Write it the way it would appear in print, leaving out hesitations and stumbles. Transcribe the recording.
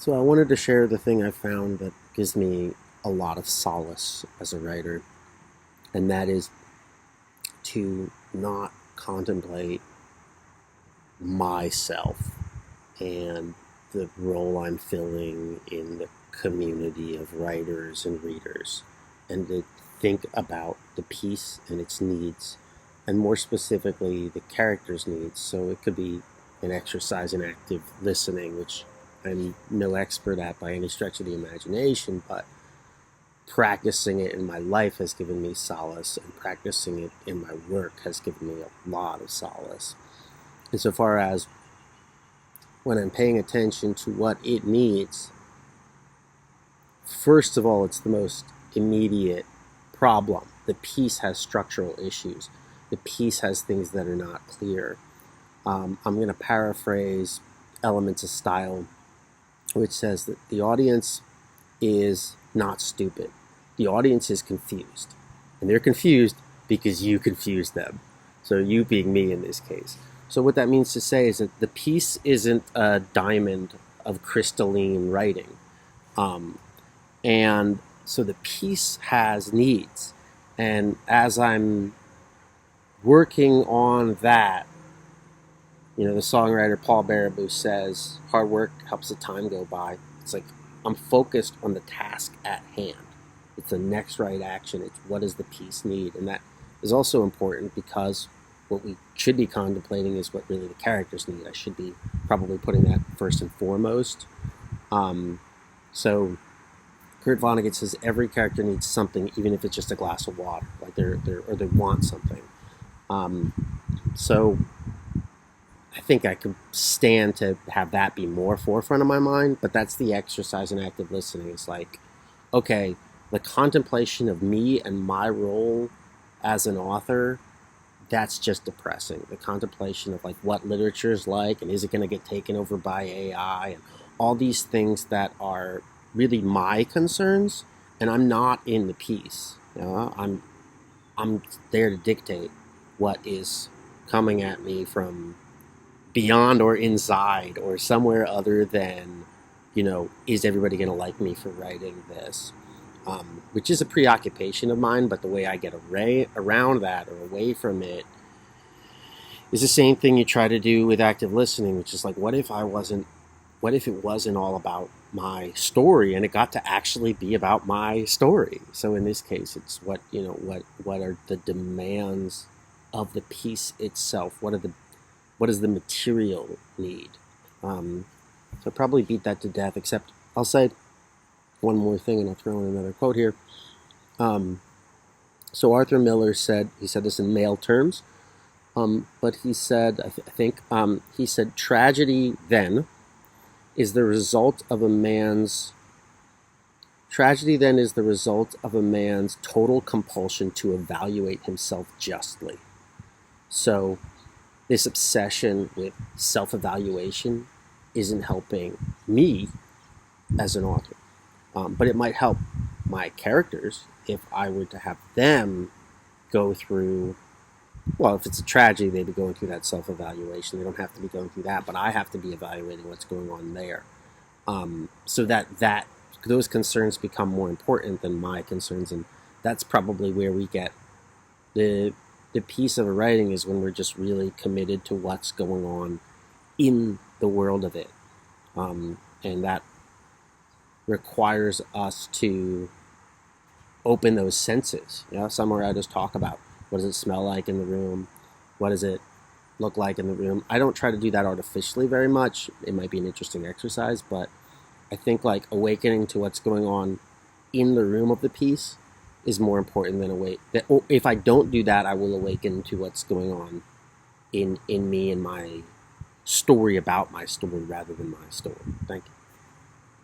So I wanted to share the thing I found that gives me a lot of solace as a writer, and that is to not contemplate myself and the role I'm filling in the community of writers and readers, and to think about the piece and its needs, and more specifically, the character's needs. So it could be an exercise in active listening, which I'm no expert at by any stretch of the imagination, but practicing it in my life has given me solace, and practicing it in my work has given me a lot of solace. Insofar as when I'm paying attention to what it needs, first of all, it's the most immediate problem. The piece has structural issues. The piece has things that are not clear. I'm going to paraphrase Elements of Style, which says that the audience is not stupid. The audience is confused. And they're confused because you confused them. So you being me in this case. So what that means to say is that the piece isn't a diamond of crystalline writing. And so the piece has needs. And as I'm working on that, the songwriter Paul Baraboo says, hard work helps the time go by. It's like I'm focused on the task at hand. It's the next right action. It's what does the piece need? And that is also important because what we should be contemplating is what really the characters need. I should be probably putting that first and foremost. So Kurt Vonnegut says every character needs something, even if it's just a glass of water. Like they want something. So I think I could stand to have that be more forefront of my mind, but that's the exercise in active listening. It's like, okay, the contemplation of me and my role as an author, that's just depressing. The contemplation of like what literature is like, and is it going to get taken over by AI, and all these things that are really my concerns, and I'm not in the piece. I'm there to dictate what is coming at me from beyond or inside or somewhere other than, is everybody going to like me for writing this? Which is a preoccupation of mine, but the way I get around that or away from it is the same thing you try to do with active listening, which is like, what if it wasn't all about my story and it got to actually be about my story? So in this case, it's what are the demands of the piece itself? What does the material need? So probably beat that to death, except I'll say one more thing and I'll throw in another quote here. So Arthur Miller said this in male terms, but he said, he said, tragedy then is the result of a man's total compulsion to evaluate himself justly. So this obsession with self-evaluation isn't helping me as an author. But it might help my characters if I were to have them go through, well, if it's a tragedy, they'd be going through that self-evaluation. They don't have to be going through that, but I have to be evaluating what's going on there. So that those concerns become more important than my concerns, and that's probably where we get the piece of a writing, is when we're just really committed to what's going on in the world of it. And that requires us to open those senses. Some writers talk about, what does it smell like in the room? What does it look like in the room? I don't try to do that artificially very much. It might be an interesting exercise, but I think like awakening to what's going on in the room of the piece is more important than if I don't do that, I will awaken to what's going on in me and my story about my story rather than my story. Thank you.